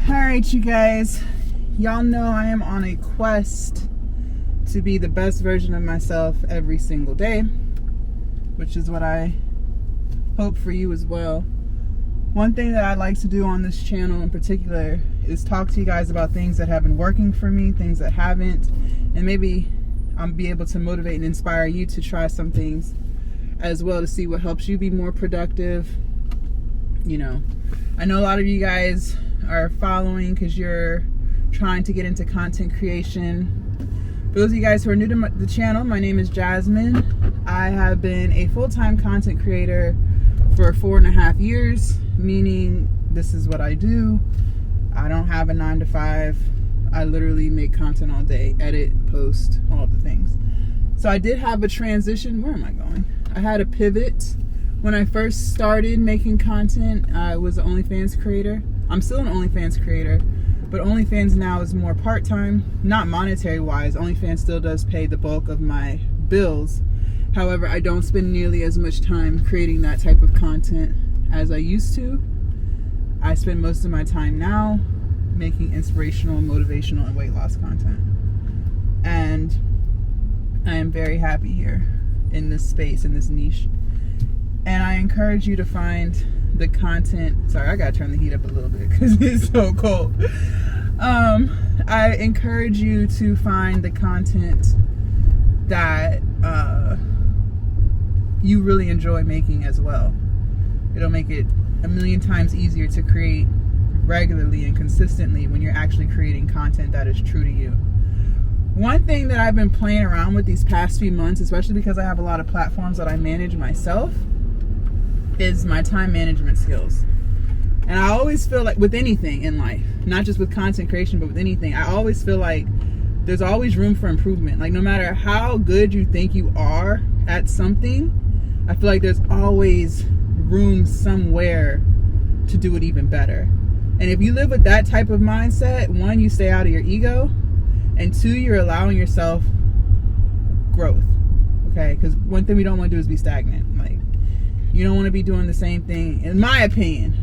Alright, you guys, y'all know I am on a quest to be the best version of myself every single day, which is what I hope for you as well. One thing that I like to do on this channel in particular is talk to you guys about things that have been working for me, things that haven't, and maybe I'll be able to motivate and inspire you to try some things as well to see what helps you be more productive. You know, I know a lot of you guys are following because you're trying to get into content creation. For those of you guys who are new to the channel, my name is Jasmine. I have been a full-time content creator for 4.5 years, meaning this is what I do. I don't have a 9-to-5. I literally make content all day, edit, post, all the things. So I did have a transition. Where am I going? I had a pivot. When I first started making content, I was an OnlyFans creator. I'm still an OnlyFans creator, but OnlyFans now is more part-time, not monetary-wise. OnlyFans still does pay the bulk of my bills. However, I don't spend nearly as much time creating that type of content as I used to. I spend most of my time now making inspirational, motivational, and weight loss content. And I am very happy here in this space, in this niche. And I encourage you to find the content. Sorry, I gotta turn the heat up a little bit because it's so cold. I encourage you to find the content that you really enjoy making as well. It'll make it a million times easier to create regularly and consistently when you're actually creating content that is true to you. One thing that I've been playing around with these past few months, especially because I have a lot of platforms that I manage myself, is my time management skills. And I always feel like with anything in life, not just with content creation, but with anything, I always feel like there's always room for improvement. Like no matter how good you think you are at something, I feel like there's always room somewhere to do it even better. And if you live with that type of mindset, one, you stay out of your ego, and two, you're allowing yourself growth. Okay? Because one thing we don't want to do is be stagnant. Like, you don't want to be doing the same thing, in my opinion.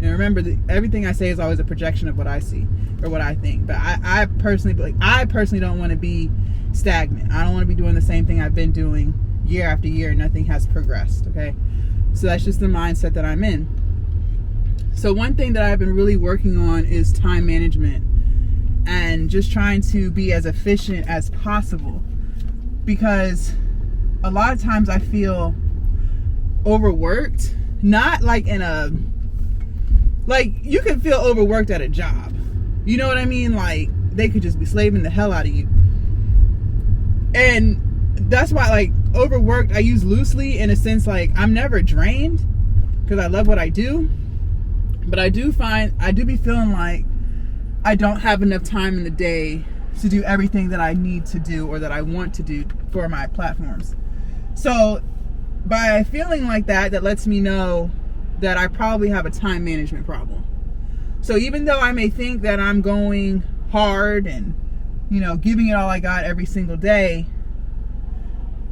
And remember, everything I say is always a projection of what I see or what I think. But I personally don't want to be stagnant. I don't want to be doing the same thing I've been doing year after year and nothing has progressed. Okay? So that's just the mindset that I'm in. So one thing that I've been really working on is time management and just trying to be as efficient as possible, because a lot of times I feel overworked, not like in a, like you can feel overworked at a job, you know what I mean? Like they could just be slaving the hell out of you. And that's why, like, overworked I use loosely in a sense, like I'm never drained because I love what I do, but I do be feeling like I don't have enough time in the day to do everything that I need to do or that I want to do for my platforms. So by feeling like that, that lets me know that I probably have a time management problem. So even though I may think that I'm going hard and, you know, giving it all I got every single day,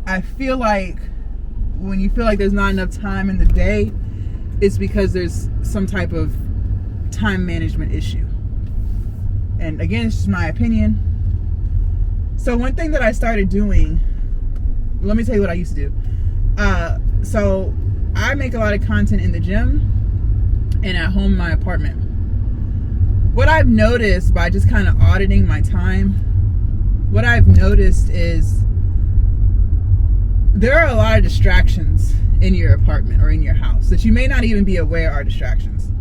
I feel like when you feel like there's not enough time in the day, it's because there's some type of time management issue. And again, it's just my opinion. So one thing that I started doing, let me tell you what I used to do. So I make a lot of content in the gym and at home in my apartment. What I've noticed by just kind of auditing my time, what I've noticed is there are a lot of distractions in your apartment or in your house that you may not even be aware are distractions.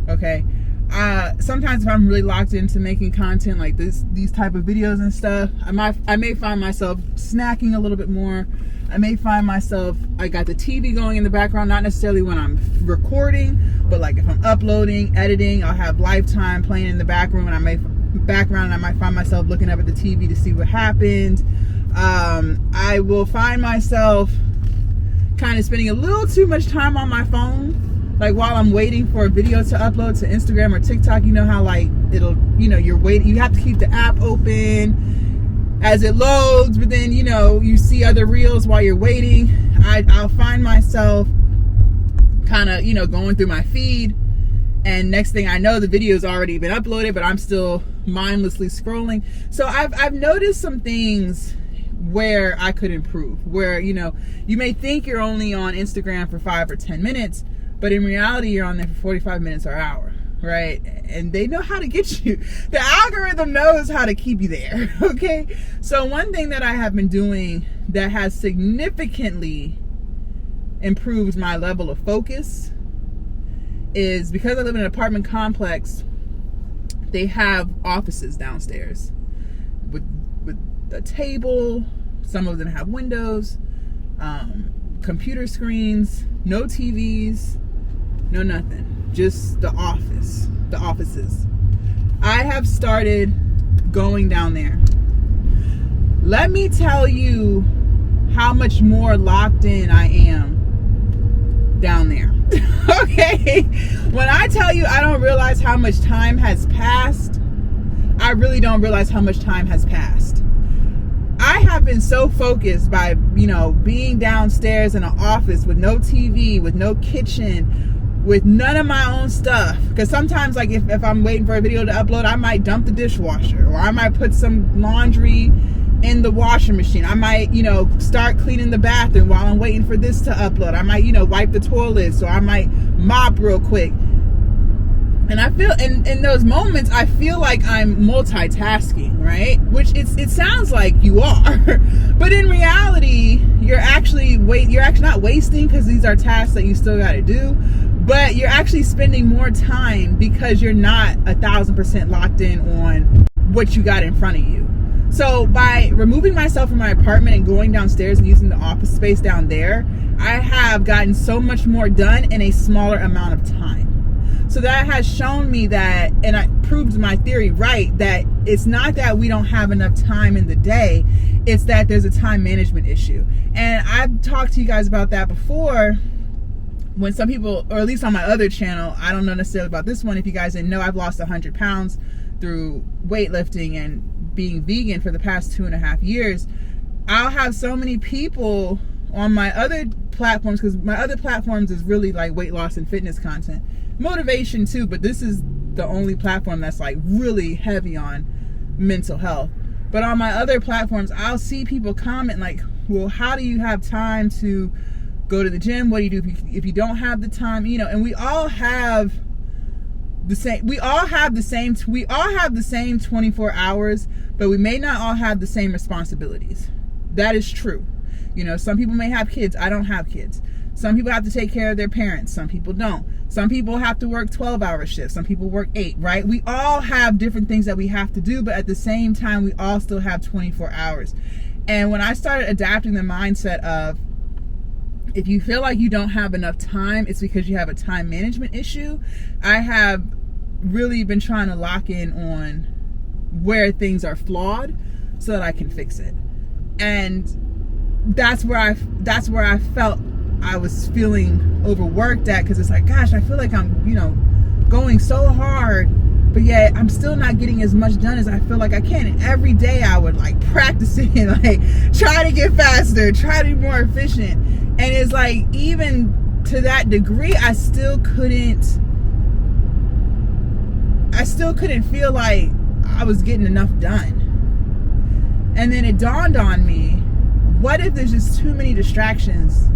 Okay? Sometimes if I'm really locked into making content like these type of videos and stuff, I may find myself snacking a little bit more. I may find myself, I got the TV going in the background, not necessarily when I'm recording, but like if I'm uploading, editing, I'll have Lifetime playing in the background, and I might find myself looking up at the TV to see what happened. I will find myself kind of spending a little too much time on my phone, like while I'm waiting for a video to upload to Instagram or TikTok. You know how like it'll, you know, you're waiting, you have to keep the app open as it loads, but then, you know, you see other reels while you're waiting. I'll find myself kind of, you know, going through my feed And next thing I know, the video's already been uploaded, but I'm still mindlessly scrolling. So I've noticed some things where I could improve, where, you know, you may think you're only on Instagram for 5 or 10 minutes, but in reality, you're on there for 45 minutes or an hour, right? And they know how to get you. The algorithm knows how to keep you there, okay? So one thing that I have been doing that has significantly improved my level of focus is, because I live in an apartment complex, they have offices downstairs with a table. Some of them have windows, computer screens, no TVs, no nothing, just the offices. I have started going down there. Let me tell you how much more locked in I am down there. Okay, when I tell you I don't realize how much time has passed, I really don't realize how much time has passed. I have been so focused by, you know, being downstairs in an office with no TV, with no kitchen, with none of my own stuff. Because sometimes, like, if I'm waiting for a video to upload, I might dump the dishwasher, or I might put some laundry in the washing machine. I might, you know, start cleaning the bathroom while I'm waiting for this to upload. I might, you know, wipe the toilets, or I might mop real quick. And I feel, in those moments, I feel like I'm multitasking, right? Which it sounds like you are, but in reality, you're actually not wasting, because these are tasks that you still got to do, but you're actually spending more time because you're not 1,000% locked in on what you got in front of you. So by removing myself from my apartment and going downstairs and using the office space down there, I have gotten so much more done in a smaller amount of time. So that has shown me that, and I proved my theory right, that it's not that we don't have enough time in the day, it's that there's a time management issue. And I've talked to you guys about that before, when some people, or at least on my other channel, I don't know necessarily about this one, if you guys didn't know, I've lost 100 pounds through weightlifting and being vegan for the past 2.5 years. I'll have so many people on my other platforms, because my other platforms is really like weight loss and fitness content, motivation too, but this is the only platform that's like really heavy on mental health. But on my other platforms, I'll see people comment like, well, how do you have time to go to the gym? What do you do if you don't have the time? You know, and we all have the same 24 hours, but we may not all have the same responsibilities. That is true. You know, some people may have kids. I don't have kids. Some people have to take care of their parents. Some people don't. Some people have to work 12-hour shifts. Some people work 8, right? We all have different things that we have to do, but at the same time, we all still have 24 hours. And when I started adapting the mindset of, if you feel like you don't have enough time, it's because you have a time management issue, I have really been trying to lock in on where things are flawed so that I can fix it. And that's where I felt I was feeling overworked at, because it's like, gosh, I feel like I'm, you know, going so hard, but yet I'm still not getting as much done as I feel like I can. And every day I would like practice it, like try to get faster, try to be more efficient. And it's like, even to that degree, I still couldn't feel like I was getting enough done. And then it dawned on me, what if there's just too many distractions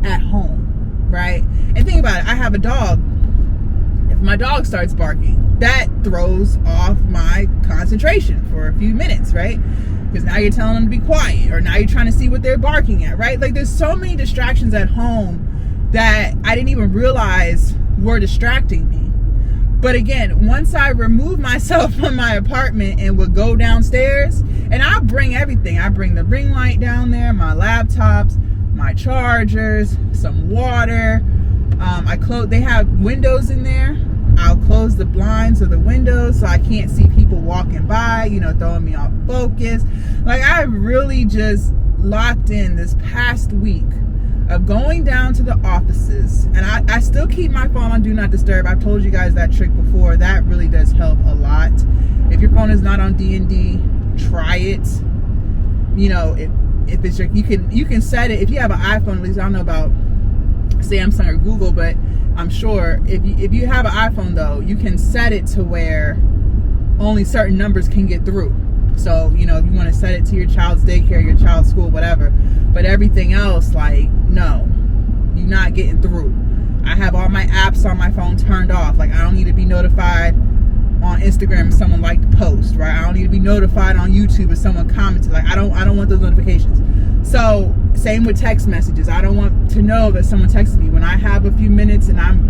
at home, right? And think about it, I have a dog. If my dog starts barking, that throws off my concentration for a few minutes, right? Because now you're telling them to be quiet, or now you're trying to see what they're barking at, right? Like, there's so many distractions at home that I didn't even realize were distracting me. But again, once I removed myself from my apartment and would go downstairs, and I'll bring everything. I bring the ring light down there, my laptops, my chargers, some water. They have windows in there. I'll close the blinds of the windows so I can't see people walking by, you know, throwing me off focus. Like, I really just locked in this past week of going down to the offices, and I still keep my phone on Do Not Disturb. I've told you guys that trick before. That really does help a lot. If your phone is not on D&D, try it. You know, if it's you can set it. If you have an iPhone, at least I don't know about Samsung or Google, but I'm sure. If you have an iPhone though, you can set it to where only certain numbers can get through. So, if you want to set it to your child's daycare, your child's school, whatever. But everything else, like, no, you're not getting through. I have all my apps on my phone turned off. Like, I don't need to be notified on Instagram if someone liked the post, right? I don't need to be notified on YouTube if someone commented. Like, I don't want those notifications. So, same with text messages. I don't want to know that someone texted me. When I have a few minutes and I'm,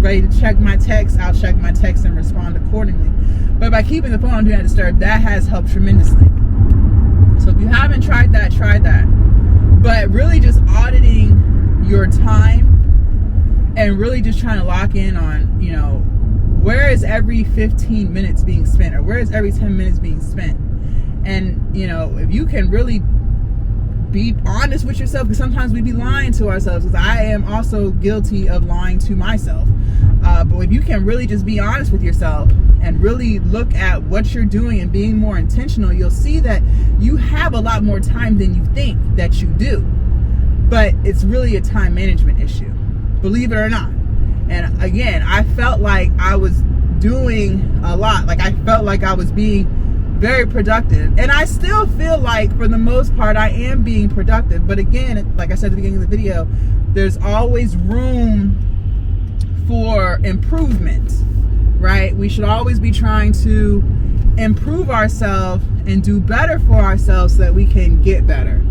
ready to check my text, I'll check my text and respond accordingly. But by keeping the phone on Do Not Disturb, that has helped tremendously. So if you haven't tried that, try that. But really just auditing your time and really just trying to lock in on, where is every 15 minutes being spent, or where is every 10 minutes being spent? And, if you can really be honest with yourself, because sometimes we be lying to ourselves, because I am also guilty of lying to myself. But if you can really just be honest with yourself and really look at what you're doing and being more intentional, you'll see that you have a lot more time than you think that you do. But it's really a time management issue, believe it or not. And again, I felt like I was doing a lot. Like, I felt like I was being very productive. And I still feel like, for the most part, I am being productive. But again, like I said at the beginning of the video, there's always room for improvement, right? We should always be trying to improve ourselves and do better for ourselves so that we can get better,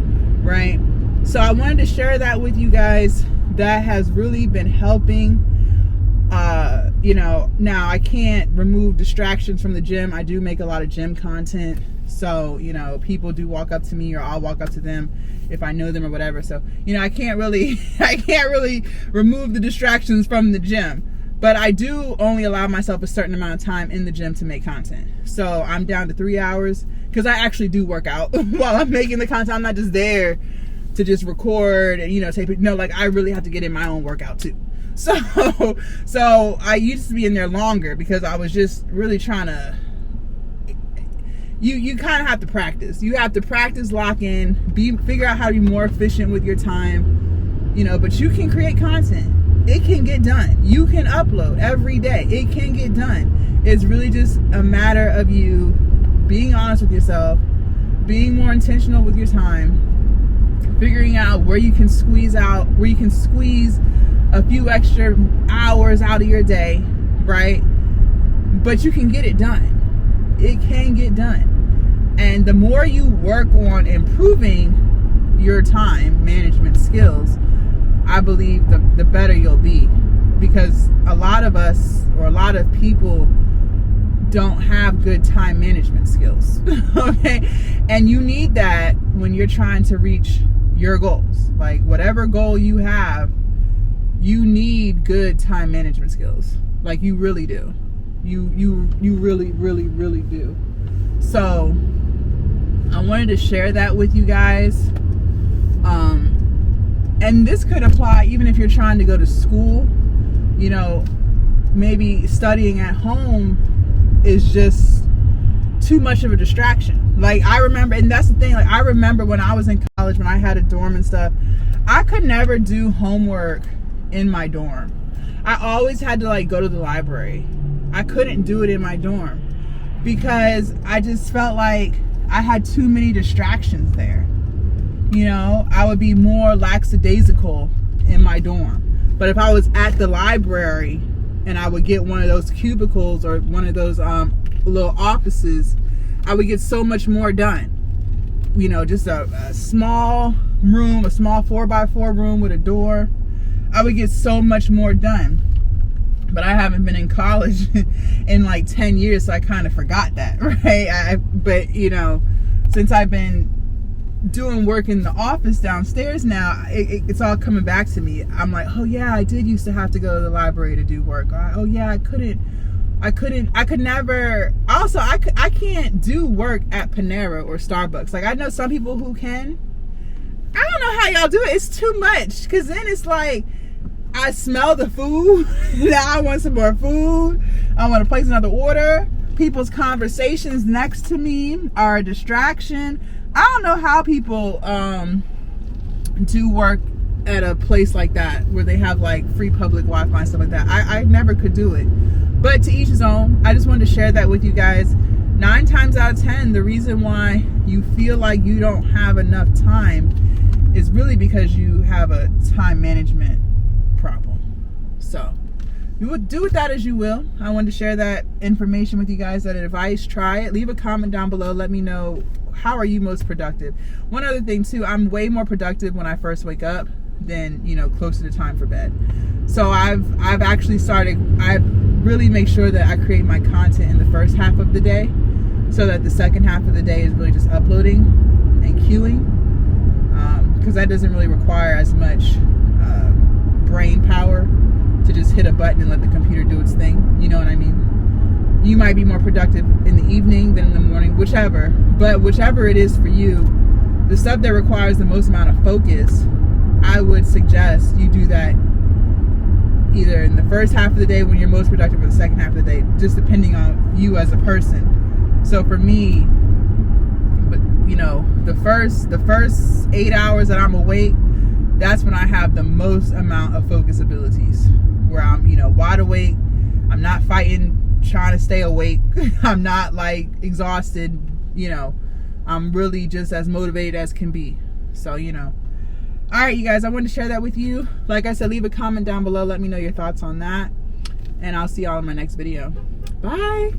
right? So I wanted to share that with you guys. That has really been helping. Now I can't remove distractions from the gym. I do make a lot of gym content. So, people do walk up to me, or I'll walk up to them if I know them or whatever. So, I can't really remove the distractions from the gym. But I do only allow myself a certain amount of time in the gym to make content. So I'm down to 3 hours, because I actually do work out while I'm making the content. I'm not just there to just record and, tape it. No, like, I really have to get in my own workout too. So I used to be in there longer, because I was just really trying to, you kind of have to practice. You have to practice, lock in, figure out how to be more efficient with your time, but you can create content. It can get done. You can upload every day. It can get done. It's really just a matter of you being honest with yourself, being more intentional with your time, figuring out where you can squeeze a few extra hours out of your day, right? But you can get it done. It can get done. And the more you work on improving your time management skills, I believe the better you'll be. Because a lot of us, or a lot of people, don't have good time management skills. Okay? And you need that when you're trying to reach your goals. Like, whatever goal you have, you need good time management skills. Like, you really do. You really, really, really do. So I wanted to share that with you guys. And this could apply even if you're trying to go to school. Maybe studying at home is just too much of a distraction. Like, I remember, and that's the thing, like, I remember when I was in college, when I had a dorm and stuff, I could never do homework in my dorm. I always had to, like, go to the library. I couldn't do it in my dorm because I just felt like I had too many distractions there. I would be more lackadaisical in my dorm. But if I was at the library and I would get one of those cubicles or one of those little offices, I would get so much more done. Just a small room, a small 4x4 room with a door. I would get so much more done. But I haven't been in college in like 10 years, so I kind of forgot that, right? But since I've been doing work in the office downstairs now, it's all coming back to me. I'm like, oh yeah, I did used to have to go to the library to do work. Oh yeah, I could never. Also, I can't do work at Panera or Starbucks. Like, I know some people who can. I don't know how y'all do it. It's too much, because then it's like, I smell the food. Now I want some more food. I want to place another order. People's conversations next to me are a distraction. I don't know how people do work at a place like that where they have like free public Wi-Fi and stuff like that. I never could do it. But to each his own. I just wanted to share that with you guys. 9 times out of 10, the reason why you feel like you don't have enough time is really because you have a time management problem. So you would do with that as you will. I wanted to share that information with you guys, that advice. Try it. Leave a comment down below. Let me know, how are you most productive? One other thing too, I'm way more productive when I first wake up than, you know, closer to time for bed. So I've actually started, I really make sure that I create my content in the first half of the day, so that the second half of the day is really just uploading and queuing, because that doesn't really require as much brain power to just hit a button and let the computer do its thing. You know what I mean? You might be more productive in the evening than in the morning, whichever. But whichever it is for you, the stuff that requires the most amount of focus, I would suggest you do that either in the first half of the day when you're most productive, or the second half of the day, just depending on you as a person. So for me, but you know, the first 8 hours that I'm awake, that's when I have the most amount of focus abilities, where I'm, you know, wide awake. I'm not fighting, trying to stay awake. I'm not like exhausted, you know. I'm really just as motivated as can be. So, you know. All right, you guys, I wanted to share that with you. Like I said, leave a comment down below. Let me know your thoughts on that. And I'll see y'all in my next video. Bye.